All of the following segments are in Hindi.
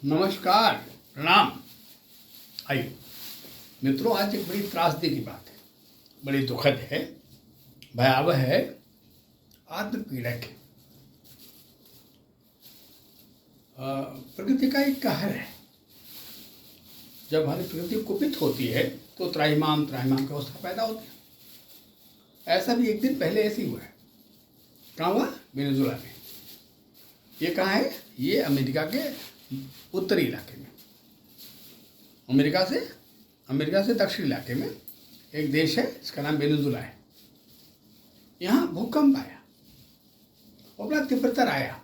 नमस्कार, प्रणाम। आइए मित्रों, आज एक बड़ी त्रासदी की बात है, बड़ी दुखद है, भयावह है, आत्मपीड़क है। प्रकृति का एक कहर है। जब हमारी प्रकृति कुपित होती है तो त्राहिमाम त्राहिमाम की अवस्था पैदा होती है। ऐसा भी एक दिन पहले ऐसे ही हुआ है। कहाँ हुआ? वेनेजुला में। ये कहाँ है? ये अमेरिका के उत्तरी इलाके में, अमेरिका से दक्षिण इलाके में एक देश है, इसका नाम वेनेजुला है। यहाँ भूकंप आया और बड़ा तीव्रतर आया।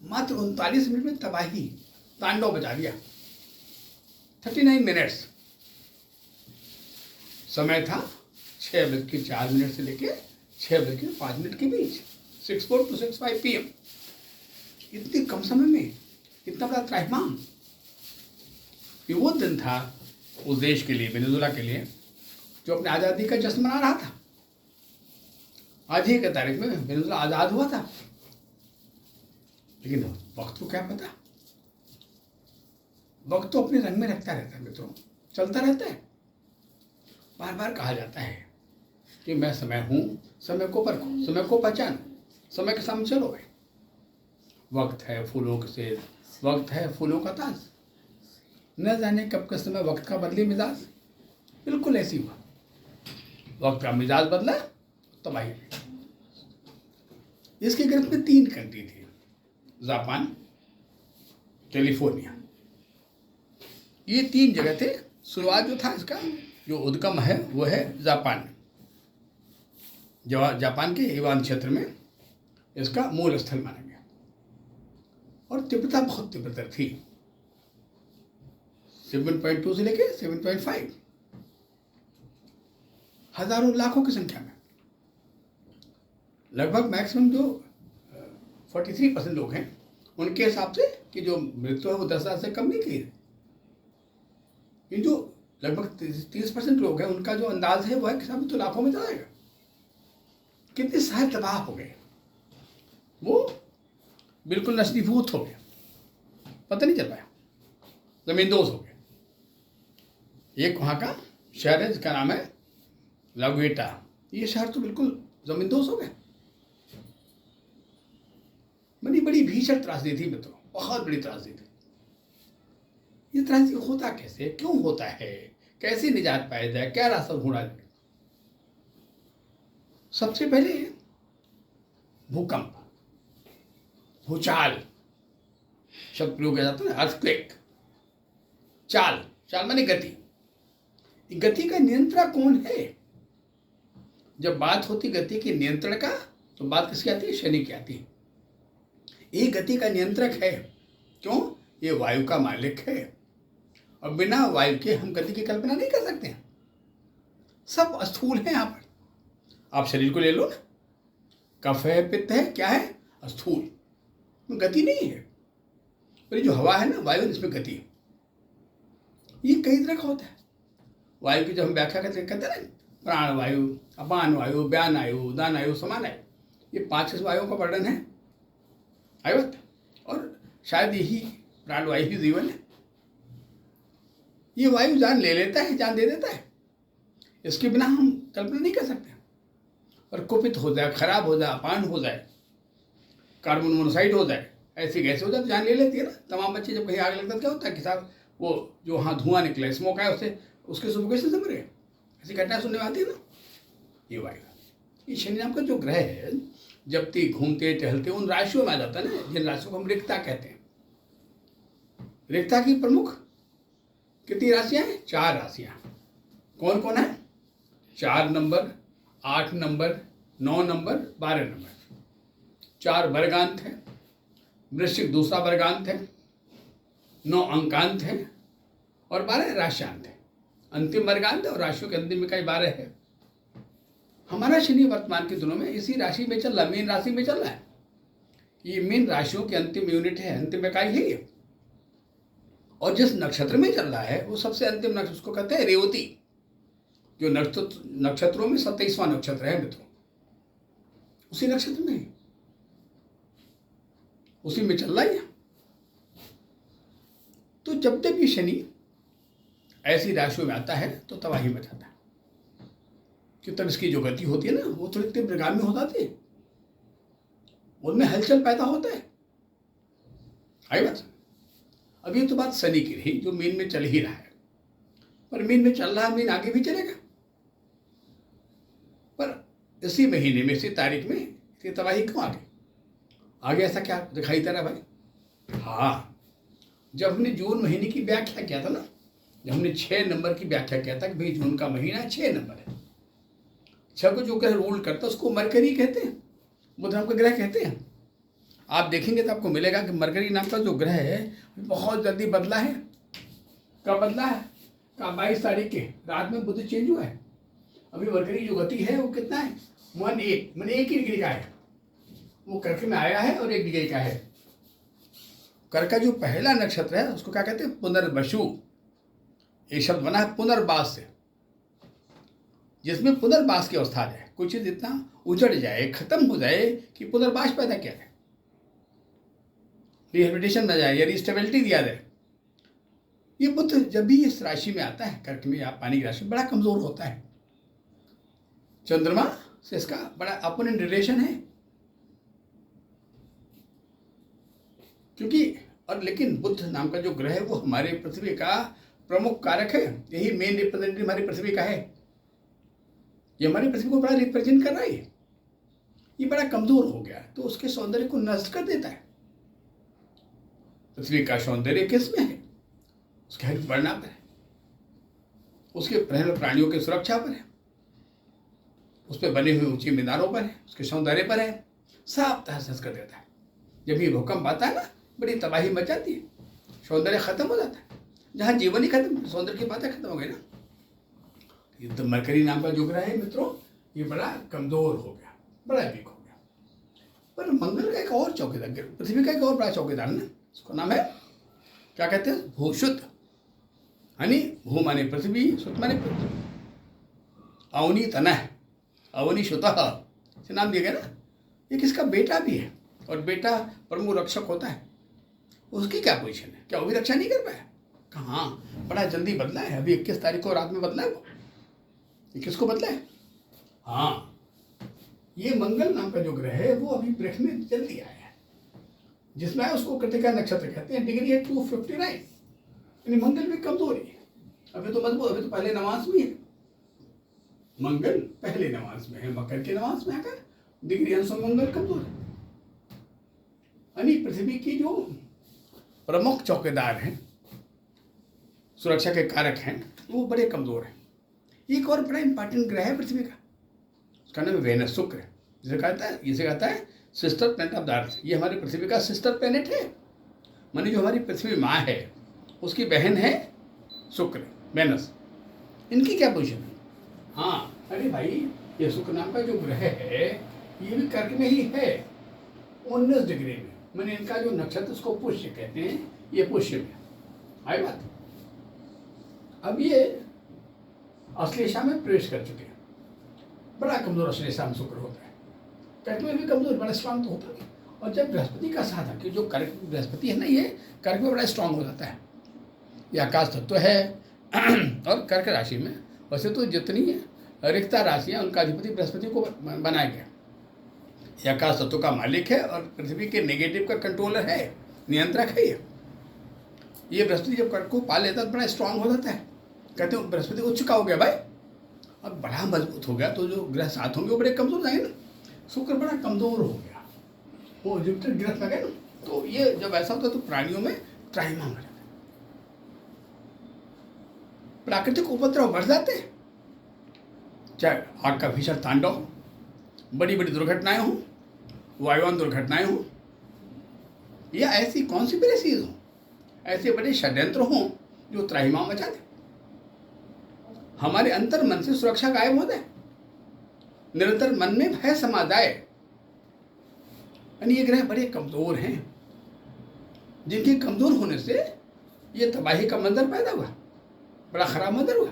मात्र 39 मिनट में तबाही तांडव बजा दिया। 39 मिनट्स समय था। 6:04 से लेके 6:05 के बीच, 6:04 to 6:05 PM। इतने कम समय में इतना बड़ा त्राहिमाम। ये वो दिन था उस देश के लिए, वेनेजुला के लिए, जो अपने आज़ादी का जश्न मना रहा था। आज ही की तारीख में वेनेजुला आज़ाद हुआ था। लेकिन वक्त को क्या पता, वक्त तो अपने रंग में रखता रहता है मित्रों, चलता रहता है। बार बार कहा जाता है कि मैं समय हूँ, समय को परखो, समय को पहचानो, समय के सामने चलो। भाई, वक्त है फूलों से, वक्त है फूलों का ताज। न जाने कब के समय वक्त का बदली मिजाज। बिल्कुल ऐसी हुआ, वक्त का मिजाज बदला, तबाही। इसके गिरफ्त में 3 कंट्री थी, जापान, कैलिफोर्निया। ये 3 जगह थे। शुरुआत जो था इसका, जो उद्गम है वो है जापान में। जापान के ईवान क्षेत्र में इसका मूल स्थल माना गया और तीव्रता बहुत तीव्रतर थी। 7.2 से लेके 7.5, हजारों लाखों की संख्या में। लगभग मैक्सिमम जो 43% लोग हैं, उनके हिसाब से कि जो मृत्यु है वो 10,000 से कम नहीं की है। ये जो लगभग 30% लोग हैं, उनका जो अंदाज है वो है कि तो लाखों में जाएगा। कितने शहर तबाह हो गए, वो बिल्कुल नष्टीभूत हो गया, पता नहीं चल पाया, जमींदोज हो गए। एक वहाँ का शहर है जिसका नाम है लागुएटा। ये शहर तो बिल्कुल जमींदोज हो गए। बड़ी भीषण त्रासदी थी मित्रों, बहुत बड़ी त्रासदी थी। ये त्रासदी होता कैसे, क्यों होता है, कैसे निजात पाया जाए, क्या रास्ता ढूंढा जाए? सबसे पहले भूकंप, भूचाल शब्द प्रयोग किया जाता है, अर्थक्वेक। चाल माने गति। गति का नियंत्रक कौन है? जब बात होती गति के नियंत्रण का, तो बात किसकी आती है? शनि की आती है। ये गति का नियंत्रक है। क्यों? ये वायु का मालिक है और बिना वायु के हम गति की कल्पना नहीं कर सकते हैं। सब स्थूल है। यहाँ पर आप शरीर को ले लो ना, कफ है, पित्त है, क्या है? स्थूल, गति नहीं है। और ये जो हवा है ना, वायु, इसमें गति है। ये कई तरह का होता है। वायु की जब हम व्याख्या करते हैं ना, प्राण वायु, अपान वायु, व्यान वायु, उदान वायु, समान वायु। ये 5 वायुओं का वर्णन है आयुत, और शायद यही प्राण वायु ही जीवन है। ये वायु जान ले लेता है, जान दे देता है। इसके बिना हम कल्पना नहीं कर सकते। और कुपित हो जाए, खराब हो जाए, अपान हो जाए, कार्बन मोनोक्साइड हो जाए, ऐसी गैस हो जाए तो जान ले लेती है ना। तमाम बच्चे जब कहीं आग लगता है क्या होता है कि साहब वो जो वहाँ धुआं निकला, स्मोक आया, उससे उसके सुफोकेशन से मरे। ऐसी घटना सुनने में आती है ना। ये वायु, ये शनि नाम का जो ग्रह है, जब तक घूमते टहलते उन राशियों में आ जाता है ना, जिन राशियों को हम रिक्ता कहते हैं। रिक्ता की प्रमुख कितनी राशियां हैं? 4 राशियां। कौन कौन है? 4 नंबर, 8 नंबर, 9 नंबर, 12 नंबर। 4 वर्गांत है। वृश्चिक दूसरा वर्गांत है, 9 अंकांत है और 12 राशियांत है। अंतिम वर्गांत और राशियों के अंतिम इकाई 12 है। हमारा शनि वर्तमान के दिनों में इसी राशि में चल रहा है, मीन राशि में चल रहा है। ये मीन राशियों की अंतिम यूनिट है, अंतिम इकाई है ये। और जिस नक्षत्र में चल रहा है वो सबसे अंतिम नक्षत्र, उसको कहते हैं रेवती, जो नक्षत्रों में 27वां नक्षत्र है मित्रों। उसी नक्षत्र में, उसी में चल रहा है। जब तक भी शनि ऐसी राशियों में आता है तो तबाही मचाता है, कि तब इसकी जो गति होती है ना वो थोड़ी तीव्रगामी हो जाती है, उनमें हलचल पैदा होता है। आई बात। अब ये तो बात शनि की रही जो मीन में चल ही रहा है, पर मीन में चल रहा है, मीन आगे भी चलेगा, पर इसी महीने में इसी तारीख में इसकी तबाही क्यों आगे ऐसा क्या दिखाई दे रहा भाई? हाँ, जब हमने जून महीने की व्याख्या किया था ना, जब हमने 6 नंबर की व्याख्या किया था कि भाई जून का महीना 6 नंबर है, 6 को जो ग्रह रूल करता है उसको मरकरी कहते हैं, बुध नाम का ग्रह कहते हैं। आप देखेंगे तो आपको मिलेगा कि मरकरी नाम का जो ग्रह है बहुत जल्दी बदला है। कब बदला है? कब? 22 तारीख के रात में बुध चेंज हुआ है। अभी मरकरी जो गति है वो कितना है? 1 मैंने 1 ही डिग्री का है, वो कर्क में आया है और 1 डिग्री का है। कर्क का जो पहला नक्षत्र है उसको क्या कहते हैं? पुनर्वसु। एक शब्द बना है पुनर्वास से, जिसमें पुनर्वास की अवस्था आ जाए, कुछ चीज इतना उजड़ जाए, खत्म हो जाए कि पुनर्वास पैदा किया जाए, रिहेबिलिटेशन में जाए या रिस्टेबिलिटी दिया जाए। ये बुध जब भी इस राशि में आता है, कर्क में या पानी की राशि में, बड़ा कमजोर होता है। चंद्रमा से इसका बड़ा अपोनेंट रिलेशन है, क्योंकि और लेकिन बुध नाम का जो ग्रह है वो हमारे पृथ्वी का प्रमुख कारक है, यही मेन रिप्रेजेंटेटिव हमारी पृथ्वी का है। ये हमारी पृथ्वी को बड़ा रिप्रेजेंट कर रहा है। ये बड़ा कमजोर हो गया तो उसके सौंदर्य को नष्ट कर देता है। पृथ्वी का सौंदर्य किस में है? उसके हरित वर्णा पर है, उसके प्राणियों की सुरक्षा पर है, उस पर बने हुए ऊंची मीनारों पर है, उसके सौंदर्य पर है, सब तहस कर देता है। जब ये भूकंप आता है ना, बड़ी तबाही मच जाती है, सौंदर्य खत्म हो जाता है। जहाँ जीवन ही खत्म, सौंदर्य की बातें खत्म हो गई ना। ये तो मरकरी नाम का जो ग्रह है मित्रों, ये बड़ा कमजोर हो गया, बड़ा वीक हो गया। पर मंगल का एक और चौकीदार, पृथ्वी का एक और बड़ा चौकीदार ना, उसका नाम है क्या कहते हैं? भूषुत। यानी भू माने पृथ्वी, सुत माने पृथ्वी, अवनी तनह, अवनी शुतः से नाम दिया गया ना। ये किसका बेटा भी है, और बेटा प्रमुख रक्षक होता है। उसकी क्या पोजीशन है? क्या वो भी रक्षा नहीं कर पाया? कहाँ, बड़ा जल्दी बदला है। अभी 21 तारीख को रात में बदला है वो। 21 को बदला है। हाँ, ये मंगल नाम का जो ग्रह है वो अभी वृक्ष में जल्दी आया है, जिसमें उसको कृतिका नक्षत्र कहते हैं। डिग्री है 259, यानी मंगल भी कमजोरी है। अभी तो मजबूत, अभी तो पहले नवांश में है, मंगल पहले नवांश में है, मकर के नवांश में आकर डिग्री अनुसार मंगल कमजोर है। यानी पृथ्वी की जो प्रमुख चौकीदार हैं, सुरक्षा के कारक हैं, वो बड़े कमजोर हैं। एक और बड़ा इंपॉर्टेंट ग्रह है पृथ्वी का, उसका नाम है वेनस, शुक्र। जिसे कहता है sister planet of the earth. ये हमारी पृथ्वी का सिस्टर प्लैनेट है, मानी जो हमारी पृथ्वी माँ है उसकी बहन है शुक्र, वेनस। इनकी क्या पोजीशन है? हाँ, अरे भाई, ये शुक्र नाम का जो ग्रह है ये भी कर्क में ही है, 19 डिग्री में। मैंने इनका जो नक्षत्र उसको पुष्य कहते हैं, ये पुष्य में। आई बात। अब ये अश्लेषा में प्रवेश कर चुके हैं। बड़ा कमजोर अश्लेषा में शुक्र होता है, कर्क में भी कमजोर, बड़ा स्ट्रांग तो होता नहीं। और जब बृहस्पति का साथ है, कि जो कर्क बृहस्पति है ना, ये कर्क में बड़ा स्ट्रांग हो जाता है। ये आकाश तत्व है और कर्क राशि में वैसे तो जितनी रिक्ता राशियाँ उनका अधिपति बृहस्पति को बनाया गया। ये आकाश तत्व का मालिक है और पृथ्वी के नेगेटिव का कंट्रोलर है, नियंत्रक है। ये बृहस्पति जब कर्क को पा लेता है तो बड़ा स्ट्रांग हो जाता है। कहते हैं बृहस्पति उच्च का हो गया भाई, अब बड़ा मजबूत हो गया, तो जो ग्रह साथ होंगे वो बड़े कमजोर जाएंगे ना। शुक्र बड़ा कमजोर हो गया, वो जुपिटर ग्रह लगे ना, तो ये जब ऐसा होता है तो प्राणियों में त्राहिमाम हो जाता है, प्राकृतिक उपद्रव बढ़ जाते हैं। चाहे आग का भीषण तांडव, बड़ी बड़ी दुर्घटनाएं हों, वायुयान दुर्घटनाएं हों, या ऐसी कॉन्स्पिरेसीज हों, ऐसे बड़े षड्यंत्र हों जो त्राहिमाम मचा दे। हमारे अंतर मन से सुरक्षा गायब हो जाए, निरंतर मन में भय समा जाए। यानी ये ग्रह बड़े कमजोर हैं, जिनके कमजोर होने से ये तबाही का मंजर पैदा हुआ, बड़ा खराब मंजर हुआ।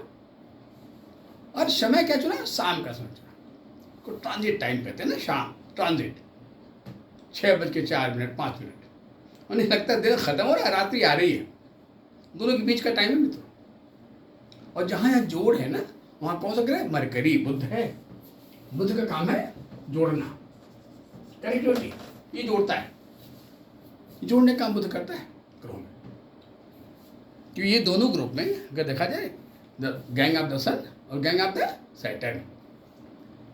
और समय क्या चुना? शाम का समय चुना, को ट्रांजिट टाइम कहते हैं ना, शाम ट्रांजिट, 6:04 5 मिनट। उन्हें लगता है दिन खत्म हो रहा है, रात्रि आ रही है, दोनों के बीच का टाइम है मित्रों। और जहाँ यहाँ जोड़ है ना, वहाँ कौन सा ग्रह? मरकरी, बुध है। बुध का काम है जोड़ना, कनेक्टिविटी, ये जोड़ता है, जोड़ने का काम बुध करता है ग्रहों में। क्योंकि ये दोनों ग्रुप में अगर देखा जाए, द गैंग ऑफ द सन और गैंग ऑफ द सैटर्न,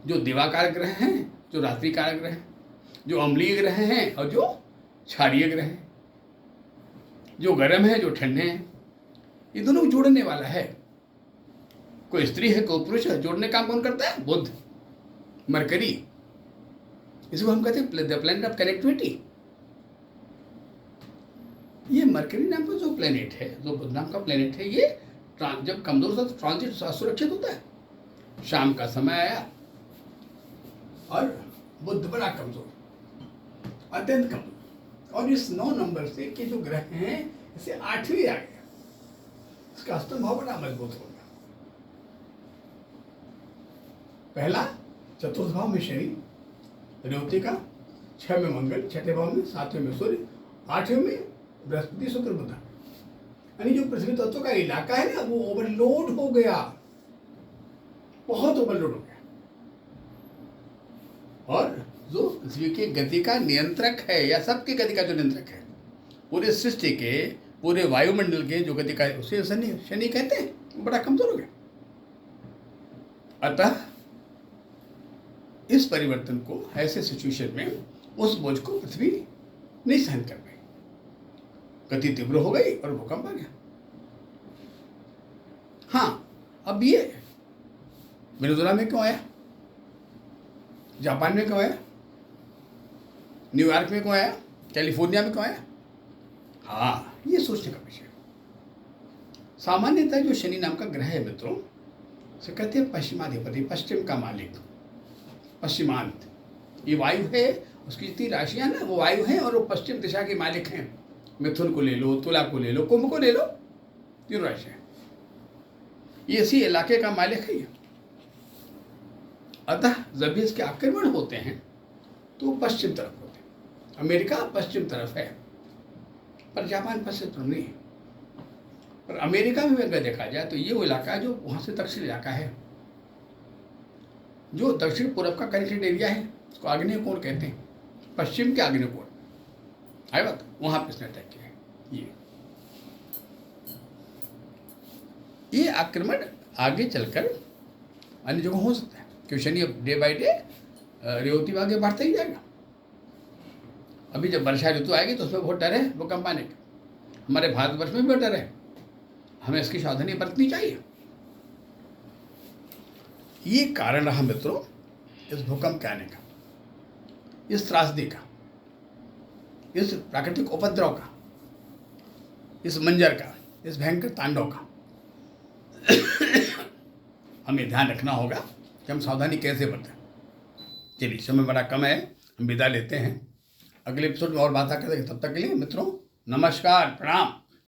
जो दिवाकारक ग्रह हैं, जो रात्रि कारक ग्रह हैं, जो अम्लीय ग्रह हैं और जो क्षारीय ग्रह हैं, जो गर्म है जो ठंडे हैं, ये दोनों जोड़ने वाला है। कोई स्त्री है कोई पुरुष है, जोड़ने का काम कौन करता है? बुध, मरकरी। इसको हम कहते हैं द प्लैनेट ऑफ कनेक्टिविटी। ये मरकरी नाम का जो प्लेनेट है, जो बुध नाम का प्लेनेट है, ये जब कमजोर होता है तो ट्रांजिट असुरक्षित होता है। शाम का समय आया और बुध बड़ा कमजोर, अत्यंत कमजोर, और इस 9 नंबर से के जो ग्रह हैं इसे 8वीं आ गया, इसका अष्टम भाव बड़ा मजबूत हो गया। पहला चतुर्थ भाव में शनि, रेवती का, 6 में मंगल, 6ठे भाव में, 7वें में सूर्य, 8वें में बृहस्पति, शुक्र, बुध। यानी जो पृथ्वी तत्व का इलाका है ना, वो ओवरलोड हो गया, बहुत ओवरलोड हो गया। और जो पृथ्वी की गति का नियंत्रक है, या सबकी गति का जो नियंत्रक है, पूरे सृष्टि के, पूरे वायुमंडल के जो गति का, उसे शनि कहते हैं, वो बड़ा कमजोर हो गया। अतः इस परिवर्तन को, ऐसे सिचुएशन में उस बोझ को पृथ्वी नहीं सहन कर पाई, गति तीव्र हो गई और भूकंप आ गया। हाँ, अब ये वेनेजुएला में क्यों आया, जापान में क्यों आया, न्यूयॉर्क में क्यों आया, कैलिफोर्निया में क्यों आया? हाँ, ये सोचने का विषय। सामान्यतः जो शनि नाम का ग्रह है मित्रों, से कहते हैं पश्चिमाधिपति, पश्चिम का मालिक, पश्चिमांत। ये वायु है, उसकी जितनी राशियां ना वो वायु हैं, और वो पश्चिम दिशा के मालिक हैं। मिथुन को ले लो, तुला को ले लो, कुंभ को ले लो, 3 राशियां, ये इसी इलाके का मालिक है ये। अतः जब भी इसके आक्रमण होते हैं तो पश्चिम तरफ होते हैं। अमेरिका पश्चिम तरफ है, पर जापान पश्चिम तरफ नहीं है। पर अमेरिका में अगर देखा जाए तो ये वो इलाका है जो वहाँ से दक्षिण इलाका है, जो दक्षिण पूर्व का कनेक्टेड एरिया है, उसको आग्नेय कोण कहते हैं, पश्चिम के आग्नेय कोण है बात, वहाँ पर इसने अटैक किया है। ये आक्रमण आगे चलकर अन्य जगह हो सकता है, क्योंकि शनि अब डे बाई डे रेवती में आगे बढ़ता ही जाएगा। अभी जब वर्षा ऋतु आएगी तो उसमें बहुत डर है भूकंप आने का। हमारे भारतवर्ष में भी डर है, हमें इसकी सावधानी बरतनी चाहिए। ये कारण रहा मित्रों इस भूकंप के आने का, इस त्रासदी का, इस प्राकृतिक उपद्रव का, इस मंजर का, इस भयंकर तांडव का। हमें ध्यान रखना होगा कि हम सावधानी कैसे बरतें। चलिए, समय बड़ा कम है, हम विदा लेते हैं। अगले एपिसोड में और बात करेंगे। तब तक के लिए मित्रों नमस्कार, प्रणाम।